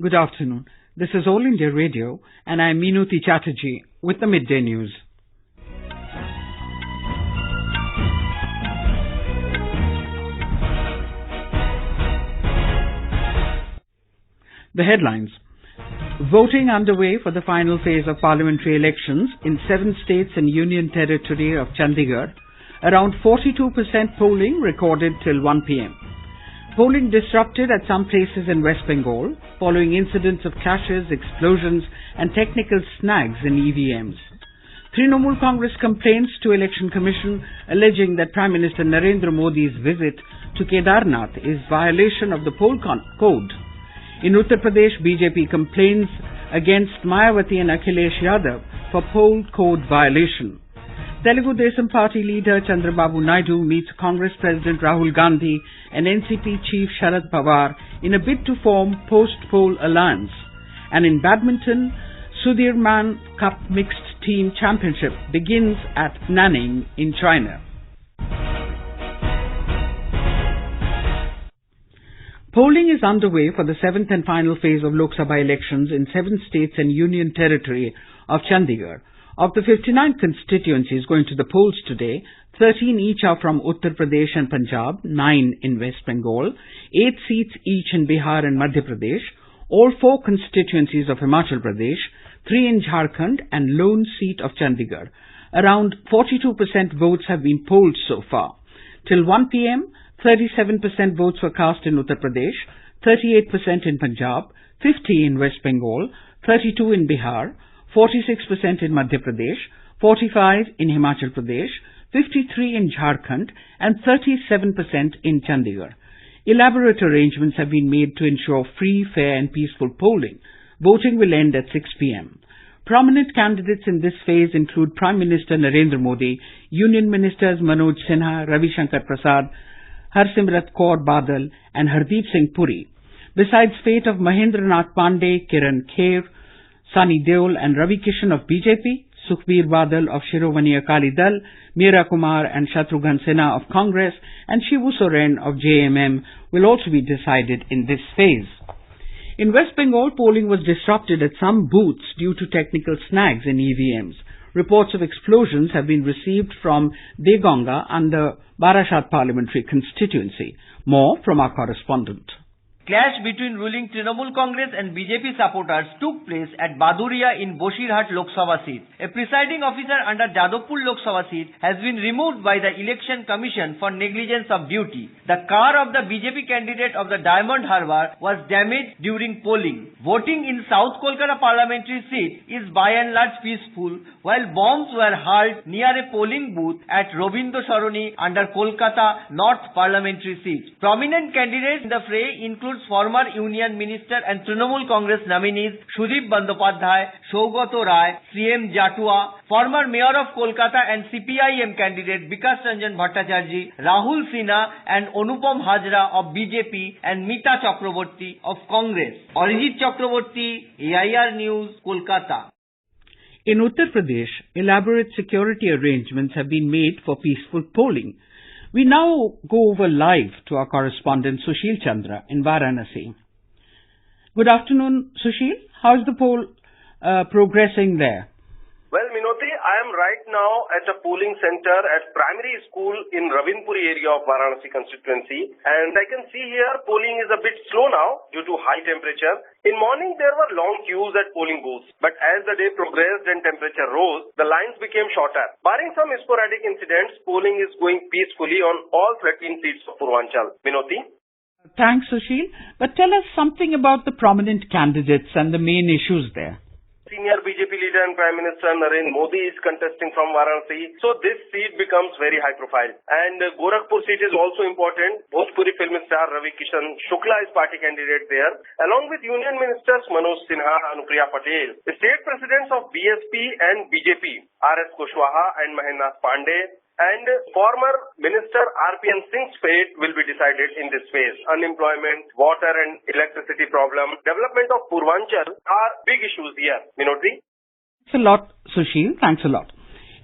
Good afternoon. This is All India Radio and I am Meenuti Chatterjee with the Midday News. The headlines. Voting underway for the final phase of parliamentary elections in 7 states and Union Territory of Chandigarh. Around 42% polling recorded till 1 p.m. Polling disrupted at some places in West Bengal following incidents of clashes, explosions and technical snags in EVMs. Trinamool Congress complains to Election Commission alleging that Prime Minister Narendra Modi's visit to Kedarnath is violation of the poll code. In Uttar Pradesh, BJP complains against Mayawati and Akhilesh Yadav for poll code violation. Telugu Desham Party leader Chandrababu Naidu meets Congress President Rahul Gandhi and NCP Chief Sharad Pawar in a bid to form post-poll alliance. And in Badminton, Sudirman Cup Mixed Team Championship begins at Nanning in China. Polling is underway for the 7th and final phase of Lok Sabha elections in 7 states and Union Territory of Chandigarh. Of the 59 constituencies going to the polls today, 13 each are from Uttar Pradesh and Punjab, 9 in West Bengal, 8 seats each in Bihar and Madhya Pradesh, all 4 constituencies of Himachal Pradesh, 3 in Jharkhand and lone seat of Chandigarh. Around 42% votes have been polled so far. Till 1 p.m., 37% votes were cast in Uttar Pradesh, 38% in Punjab, 50% in West Bengal, 32% in Bihar, 46% in Madhya Pradesh, 45% in Himachal Pradesh, 53% in Jharkhand and 37% in Chandigarh. Elaborate arrangements have been made to ensure free, fair and peaceful polling. Voting will end at 6 p.m. Prominent candidates in this phase include Prime Minister Narendra Modi, Union Ministers Manoj Sinha, Ravi Shankar Prasad, Harsimrat Kaur Badal and Hardeep Singh Puri. Besides fate of Mahendranath Pandey, Kiran Kher, Sunny Deol and Ravi Kishan of BJP, Sukhbir Badal of Shiromani Akali Dal, Meera Kumar and Shatrughan Sinha of Congress and Shivu Soren of JMM will also be decided in this phase. In West Bengal, polling was disrupted at some booths due to technical snags in EVMs. Reports of explosions have been received from Degonga and the Barashat parliamentary constituency. More from our correspondent. Clash between ruling Trinamool Congress and BJP supporters took place at Baduria in Bosirhat Lok Sabha seat. A presiding officer under Jadavpur Lok Sabha seat has been removed by the Election Commission for negligence of duty. The car of the BJP candidate of the Diamond Harbour was damaged during polling. Voting in South Kolkata parliamentary seat is by and large peaceful, while bombs were hurled near a polling booth at Robindo Saroni under Kolkata North parliamentary seat. Prominent candidates in the fray include former Union Minister and Trinamool Congress nominees Sudip Bandyopadhyay, Saugato Rai, CM Jatua, former Mayor of Kolkata and CPIM candidate Vikas Ranjan Bhattacharjee, Rahul Sinha and Anupam Hajra of BJP and Mita Chakraborty of Congress. Arijit Chakraborty, AIR News, Kolkata. In Uttar Pradesh, elaborate security arrangements have been made for peaceful polling. We now go over live to our correspondent Sushil Chandra in Varanasi. Good afternoon, Sushil. How is the poll progressing there? Well, Meenuti, I am right now at a polling center at primary school in Ravinpuri area of Varanasi constituency, and I can see here polling is a bit slow now due to high temperature. In morning there were long queues at polling booths, but as the day progressed and temperature rose, the lines became shorter. Barring some sporadic incidents, polling is going peacefully on all 13 seats of Purvanchal. Meenuti? Thanks, Sushil. But tell us something about the prominent candidates and the main issues there. Senior BJP leader and Prime Minister Narendra Modi is contesting from Varanasi, so this seat becomes very high profile. And Gorakhpur seat is also important. Bhojpuri film star Ravi Kishan Shukla is party candidate there, along with Union Ministers Manoj Sinha, Anupriya Patel. The state presidents of BSP and BJP, R.S. Kushwaha and Mahendranath Pandey, and former Minister RPN Singh's fate will be decided in this phase. Unemployment, water and electricity problem, development of Purvanchal are big issues here. Meenuti? Thanks a lot, Sushil. Thanks a lot.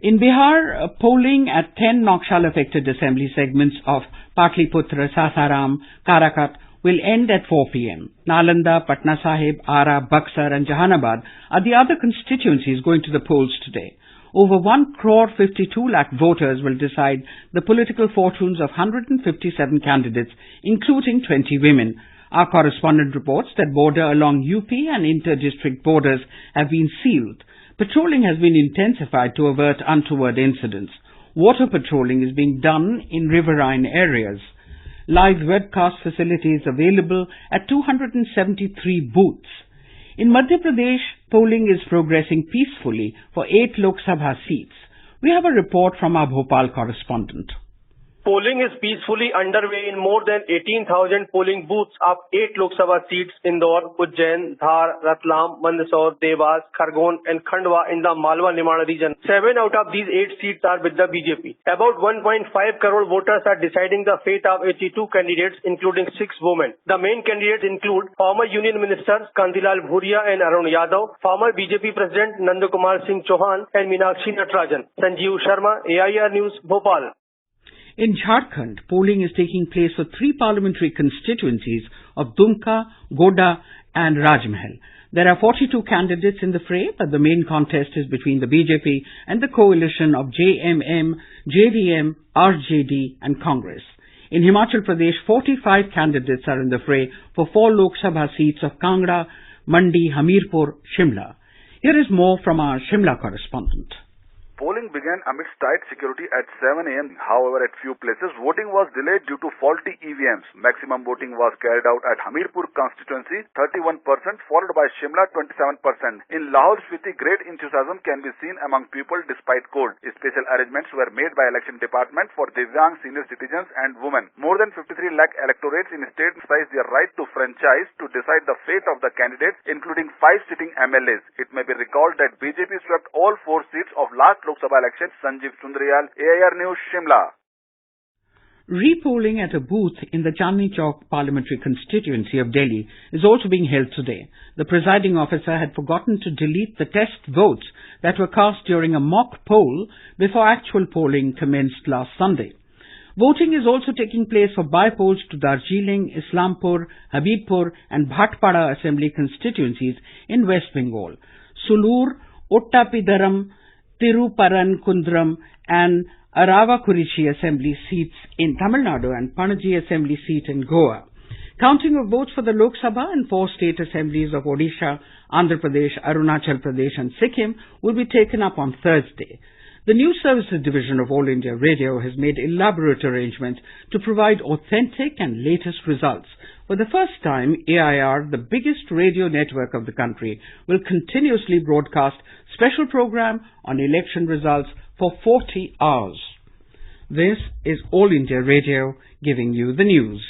In Bihar, polling at 10 Naxal-affected assembly segments of Patliputra, Sasaram, Karakat will end at 4 p.m. Nalanda, Patna Sahib, Ara, Buxar and Jahanabad are the other constituencies going to the polls today. Over 1,52 lakh voters will decide the political fortunes of 157 candidates, including 20 women. Our correspondent reports that border along UP and inter-district borders have been sealed. Patrolling has been intensified to avert untoward incidents. Water patrolling is being done in riverine areas. Live webcast facilities available at 273 booths. In Madhya Pradesh, polling is progressing peacefully for 8 Lok Sabha seats. We have a report from our Bhopal correspondent. Polling is peacefully underway in more than 18,000 polling booths of 8 Lok Sabha seats Indore, Ujjain, Dhar, Ratlam, Mandsaur, Devas, Khargone and Khandwa in the Malwa-Nimana region. 7 out of these 8 seats are with the BJP. About 1.5 crore voters are deciding the fate of 82 candidates, including 6 women. The main candidates include former Union Ministers Kandilal Bhuria and Arun Yadav, former BJP President Nandakumar Singh Chauhan and Meenakshi Natarajan. Sanjeev Sharma, AIR News, Bhopal. In Jharkhand, polling is taking place for 3 parliamentary constituencies of Dumka, Goda and Rajmahal. There are 42 candidates in the fray, but the main contest is between the BJP and the coalition of JMM, JVM, RJD and Congress. In Himachal Pradesh, 45 candidates are in the fray for 4 Lok Sabha seats of Kangra, Mandi, Hamirpur, Shimla. Here is more from our Shimla correspondent. Polling began amidst tight security at 7 a.m. However, at few places, voting was delayed due to faulty EVMs. Maximum voting was carried out at Hamirpur constituency, 31%, followed by Shimla, 27%. In Lahore Spiti, great enthusiasm can be seen among people despite cold. Special arrangements were made by election department for Divyang, senior citizens and women. More than 53 lakh electorates in state exercise their right to franchise to decide the fate of the candidates, including 5 sitting MLAs. It may be recalled that BJP swept all 4 seats of last Lok Sabha election. Sanjeev Sundariyal, AIR News, Shimla. Repolling at a booth in the Chandni Chowk parliamentary constituency of Delhi is also being held today. The presiding officer had forgotten to delete the test votes that were cast during a mock poll before actual polling commenced last Sunday. Voting is also taking place for by-polls to Darjeeling, Islampur, Habibpur and Bhatpada assembly constituencies in West Bengal. Sulur, Ottapidaram, Tiruparankundaram and Aravakurichi assembly seats in Tamil Nadu and Panaji assembly seat in Goa. Counting of votes for the Lok Sabha and 4 state assemblies of Odisha, Andhra Pradesh, Arunachal Pradesh and Sikkim will be taken up on Thursday. The News Services Division of All India Radio has made elaborate arrangements to provide authentic and latest results. For the first time, AIR, the biggest radio network of the country, will continuously broadcast special program on election results for 40 hours. This is All India Radio giving you the news.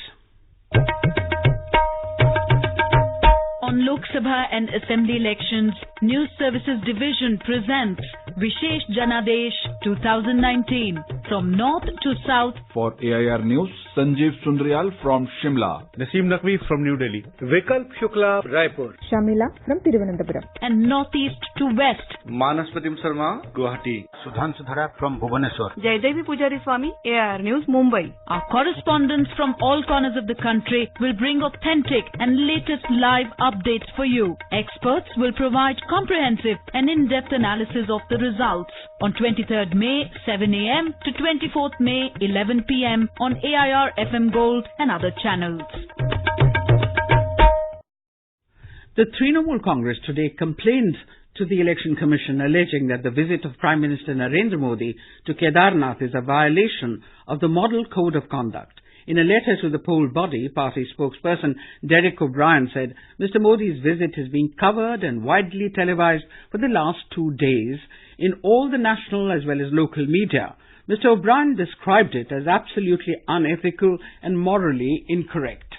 On Lok Sabha and Assembly elections, News Services Division presents Vishesh Janadesh 2019 from north to south. For AIR News, Sanjeev Sundariyal from Shimla. Naseem Naqvi from New Delhi. Vikalp Shukla, Raipur. Shamila from Thiruvananthapuram. And northeast to west. Manaspatim Sharma, Guwahati. Sudhanshu Dhara from Bhubaneswar. Jaydevi Pujari Swami, AIR News, Mumbai. Our correspondents from all corners of the country will bring authentic and latest live updates for you. Experts will provide comprehensive and in-depth analysis of the results. On 23rd May, 7 a.m. to 24th May, 11 p.m. on AIR FM Gold and other channels. The Trinamool Congress today complained to the Election Commission alleging that the visit of Prime Minister Narendra Modi to Kedarnath is a violation of the Model Code of Conduct. In a letter to the poll body, party spokesperson Derek O'Brien said Mr. Modi's visit has been covered and widely televised for the last 2 days in all the national as well as local media. Mr. O'Brien described it as absolutely unethical and morally incorrect.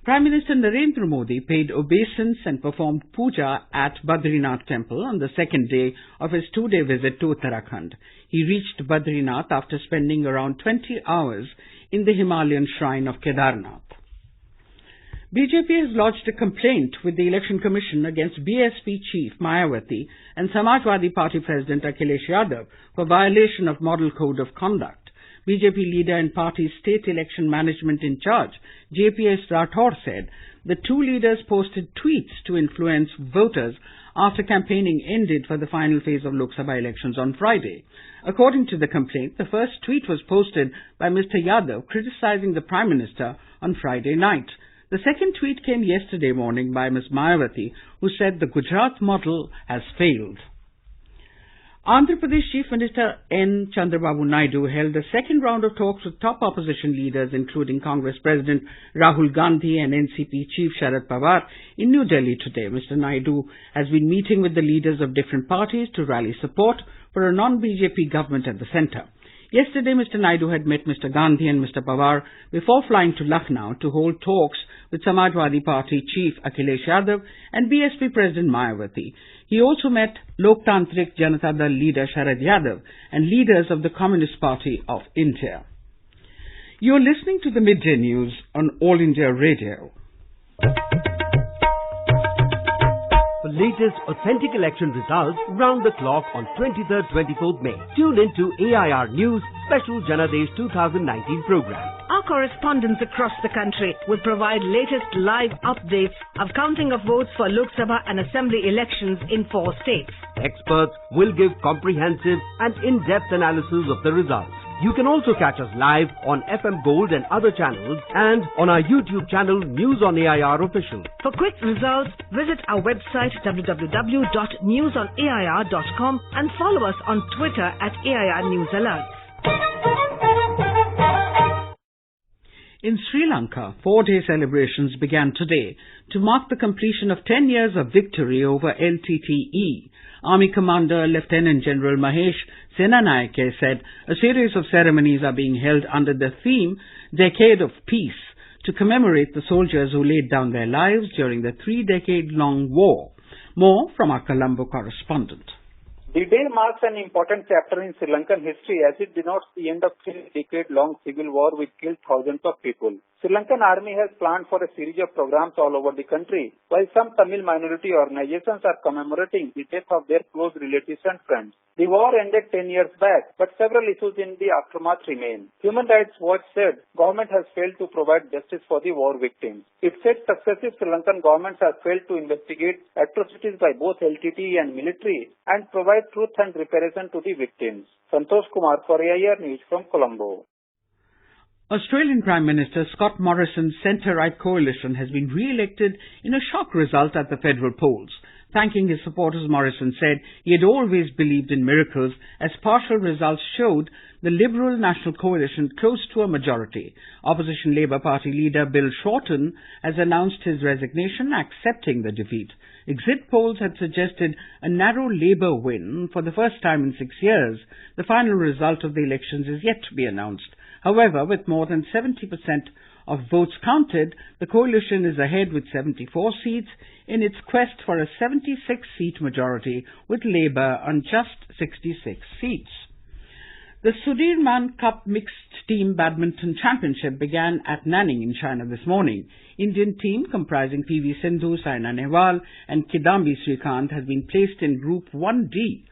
Prime Minister Narendra Modi paid obeisance and performed puja at Badrinath temple on the second day of his 2-day visit to Uttarakhand. He reached Badrinath after spending around 20 hours in the Himalayan shrine of Kedarnath. BJP has lodged a complaint with the Election Commission against BSP chief Mayawati and Samajwadi Party President Akhilesh Yadav for violation of Model Code of Conduct. BJP leader and party's state election management in charge, JPS Rathore, said the two leaders posted tweets to influence voters after campaigning ended for the final phase of Lok Sabha elections on Friday. According to the complaint, the first tweet was posted by Mr. Yadav criticizing the Prime Minister on Friday night. The second tweet came yesterday morning by Ms. Mayawati, who said the Gujarat model has failed. Andhra Pradesh Chief Minister N. Chandrababu Naidu held a second round of talks with top opposition leaders, including Congress President Rahul Gandhi and NCP Chief Sharad Pawar, in New Delhi today. Mr. Naidu has been meeting with the leaders of different parties to rally support for a non-BJP government at the centre. Yesterday, Mr. Naidu had met Mr. Gandhi and Mr. Pawar before flying to Lucknow to hold talks with Samajwadi Party Chief Akhilesh Yadav and BSP President Mayawati. He also met Loktantrik Janata Dal leader Sharad Yadav and leaders of the Communist Party of India. You are listening to the Midday News on All India Radio. For latest authentic election results round the clock on 23rd, 24th May. Tune in to AIR News Special Janadesh 2019 program. Our correspondents across the country will provide latest live updates of counting of votes for Lok Sabha and Assembly elections in 4 states. Experts will give comprehensive and in-depth analysis of the results. You can also catch us live on FM Gold and other channels and on our YouTube channel News on AIR Official. For quick results, visit our website www.newsonair.com and follow us on Twitter at AIR News Alerts. In Sri Lanka, 4-day celebrations began today to mark the completion of 10 years of victory over LTTE. Army Commander Lieutenant General Mahesh Senanayake said a series of ceremonies are being held under the theme Decade of Peace to commemorate the soldiers who laid down their lives during the 3-decade-long war. More from our Colombo correspondent. The day marks an important chapter in Sri Lankan history as it denotes the end of 3-decade-long civil war which killed thousands of people. Sri Lankan army has planned for a series of programs all over the country, while some Tamil minority organizations are commemorating the death of their close relatives and friends. The war ended 10 years back, but several issues in the aftermath remain. Human Rights Watch said government has failed to provide justice for the war victims. It said successive Sri Lankan governments have failed to investigate atrocities by both LTTE and military and provide truth and reparation to the victims. Santosh Kumar for AIR News from Colombo. Australian Prime Minister Scott Morrison's centre-right coalition has been re-elected in a shock result at the federal polls. Thanking his supporters, Morrison said he had always believed in miracles as partial results showed the Liberal National Coalition close to a majority. Opposition Labour Party leader Bill Shorten has announced his resignation, accepting the defeat. Exit polls had suggested a narrow Labour win for the first time in 6 years. The final result of the elections is yet to be announced. However, with more than 70% of votes counted, the coalition is ahead with 74 seats in its quest for a 76-seat majority, with Labour on just 66 seats. The Sudirman Cup Mixed Team Badminton Championship began at Nanning in China this morning. Indian team comprising PV Sindhu, Saina Nehwal and Kidambi Srikanth has been placed in Group 1D.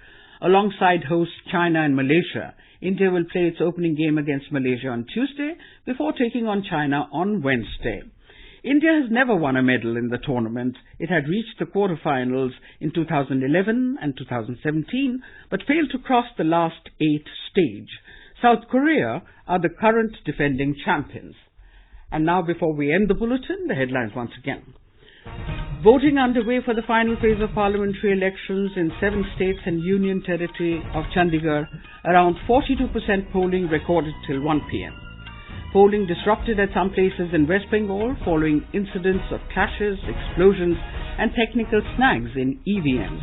Alongside hosts China and Malaysia, India will play its opening game against Malaysia on Tuesday before taking on China on Wednesday. India has never won a medal in the tournament. It had reached the quarterfinals in 2011 and 2017, but failed to cross the last 8 stage. South Korea are the current defending champions. And now, before we end the bulletin, the headlines once again. Voting underway for the final phase of parliamentary elections in 7 states and Union Territory of Chandigarh. Around 42% polling recorded till 1 p.m. Polling disrupted at some places in West Bengal following incidents of clashes, explosions and technical snags in EVMs.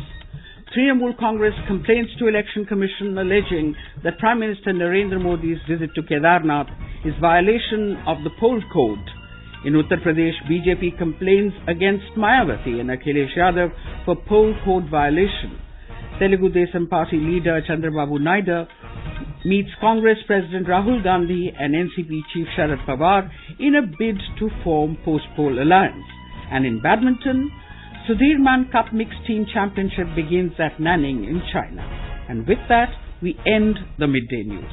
Trinamool Congress complains to Election Commission alleging that Prime Minister Narendra Modi's visit to Kedarnath is violation of the poll code. In Uttar Pradesh, BJP complains against Mayawati and Akhilesh Yadav for poll code violation. Telugu Desham Party leader Chandrababu Naidu meets Congress President Rahul Gandhi and NCP Chief Sharad Pawar in a bid to form post-poll alliance. And in badminton, Sudirman Cup Mixed Team Championship begins at Nanning in China. And with that, we end the Midday News.